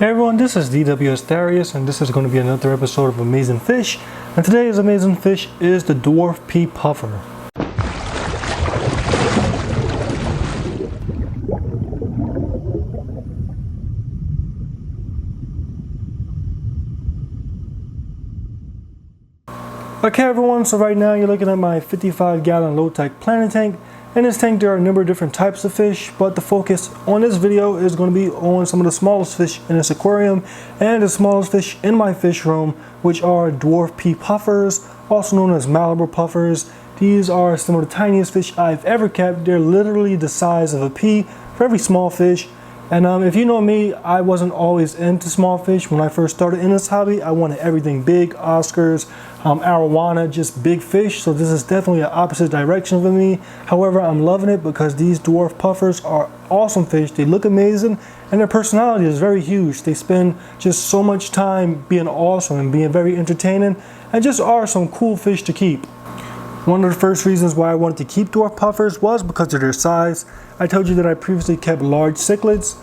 Hey everyone, this is DWS Darius, and this is going to be another episode of Amazing Fish. And today's amazing fish is the Dwarf Pea Puffer. Okay everyone, so right now you're looking at my 55-gallon low-tech planting tank. In this tank there are a number of different types of fish, but the focus on this video is going to be on some of the smallest fish in this aquarium and the smallest fish in my fish room, which are dwarf pea puffers, also known as Malibu puffers. These are some of the tiniest fish I've ever kept. They're literally the size of a pea, very small fish. And if you know me, I wasn't always into small fish. When I first started in this hobby, I wanted everything big, Oscars, arowana, just big fish. So this is definitely an opposite direction for me. However, I'm loving it because these dwarf puffers are awesome fish. They look amazing and their personality is very huge. They spend just so much time being awesome and being very entertaining, and just are some cool fish to keep. One of the first reasons why I wanted to keep dwarf puffers was because of their size. I told you that I previously kept large cichlids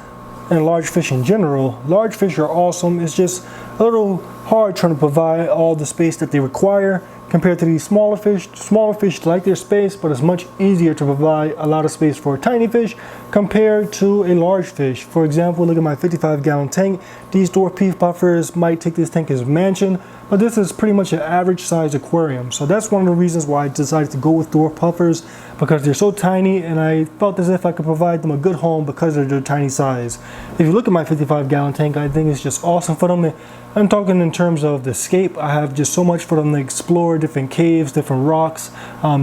and large fish in general. Large fish are awesome. It's just a little hard trying to provide all the space that they require compared to these smaller fish. Smaller fish like their space, but it's much easier to provide a lot of space for a tiny fish compared to a large fish. For example, look at my 55-gallon tank. These dwarf pea puffers might take this tank as a mansion, but this is pretty much an average size aquarium. So that's one of the reasons why I decided to go with dwarf puffers, because they're so tiny and I felt as if I could provide them a good home because of their tiny size. If you look at my 55-gallon tank, I think it's just awesome for them. I'm talking in terms of the scape. I have just so much for them to explore, different caves, different rocks,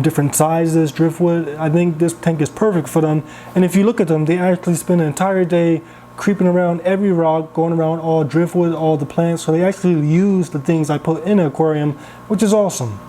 different sizes, driftwood. I think this tank is perfect for them. And if you look at them, they actually spend an entire day creeping around every rock, going around all driftwood, all the plants. So they actually use the things I put in the aquarium, which is awesome.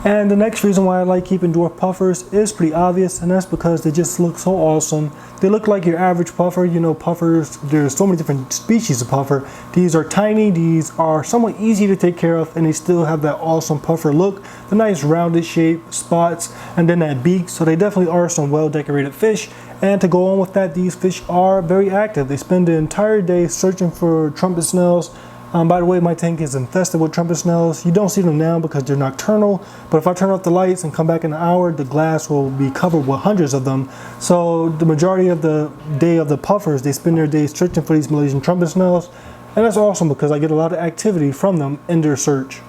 And the next reason why I like keeping dwarf puffers is pretty obvious, and that's because they just look so awesome. They look like your average puffer. You know, puffers, there's so many different species of puffer. These are tiny, these are somewhat easy to take care of, and they still have that awesome puffer look, the nice rounded shape, spots, and then that beak. So they definitely are some well-decorated fish. And to go on with that, these fish are very active. They spend the entire day searching for trumpet snails. By the way, my tank is infested with trumpet snails. You don't see them now because they're nocturnal, but if I turn off the lights and come back in an hour, the glass will be covered with hundreds of them. So the majority of the day of the puffers, they spend their days searching for these Malaysian trumpet snails, and that's awesome because I get a lot of activity from them in their search.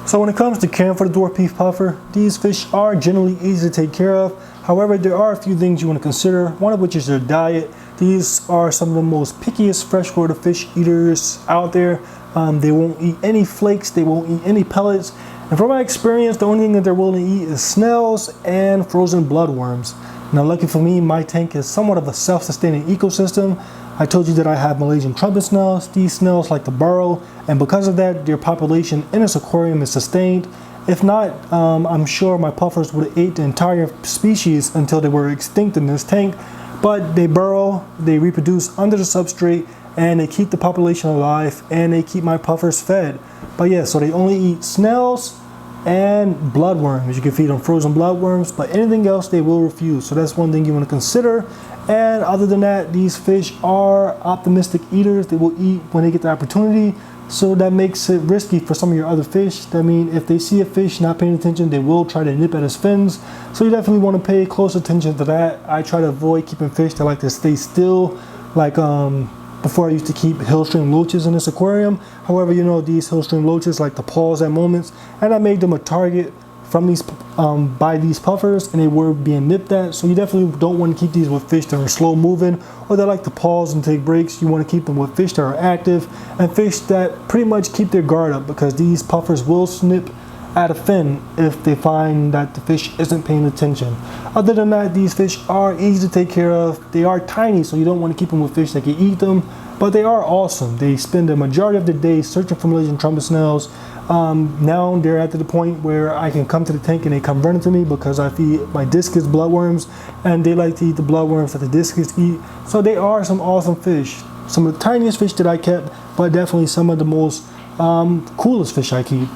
So when it comes to caring for the dwarf pea puffer, these fish are generally easy to take care of. However, there are a few things you want to consider, one of which is their diet. These are some of the most pickiest freshwater fish eaters out there. They won't eat any flakes, they won't eat any pellets. And from my experience, the only thing that they're willing to eat is snails and frozen bloodworms. Now lucky for me, my tank is somewhat of a self-sustaining ecosystem. I told you that I have Malaysian trumpet snails. These snails like to burrow, and because of that, their population in this aquarium is sustained. If not, I'm sure my puffers would have ate the entire species until they were extinct in this tank. But they burrow, they reproduce under the substrate, and they keep the population alive, and they keep my puffers fed. But yeah, so they only eat snails and bloodworms. You can feed them frozen bloodworms, but anything else they will refuse. So that's one thing you want to consider. And other than that, these fish are optimistic eaters. They will eat when they get the opportunity. So that makes it risky for some of your other fish. I mean, if they see a fish not paying attention, they will try to nip at his fins. So you definitely want to pay close attention to that. I try to avoid keeping fish that like to stay still. Like before, I used to keep hillstream loaches in this aquarium. However, you know, these hillstream loaches like to pause at moments, and I made them a target from these by these puffers, and they were being nipped at. So you definitely don't want to keep these with fish that are slow moving or that like to pause and take breaks. You want to keep them with fish that are active and fish that pretty much keep their guard up, because these puffers will snip at a fin if they find that the fish isn't paying attention. Other than that, these fish are easy to take care of. They are tiny, so you don't want to keep them with fish that can eat them, but they are awesome. They spend the majority of their day searching for Malaysian trumpet snails. Now they're at the point where I can come to the tank and they come running to me because I feed my discus bloodworms, and they like to eat the bloodworms that the discus eat. So they are some awesome fish. Some of the tiniest fish that I kept, but definitely some of the most coolest fish I keep.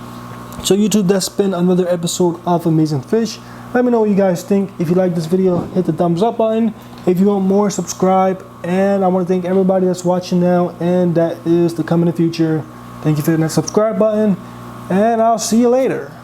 So YouTube, that's been another episode of Amazing Fish. Let me know what you guys think. If you like this video, hit the thumbs up button. If you want more, subscribe. And I want to thank everybody that's watching now and that is to come in the future. Thank you for hitting that subscribe button, and I'll see you later.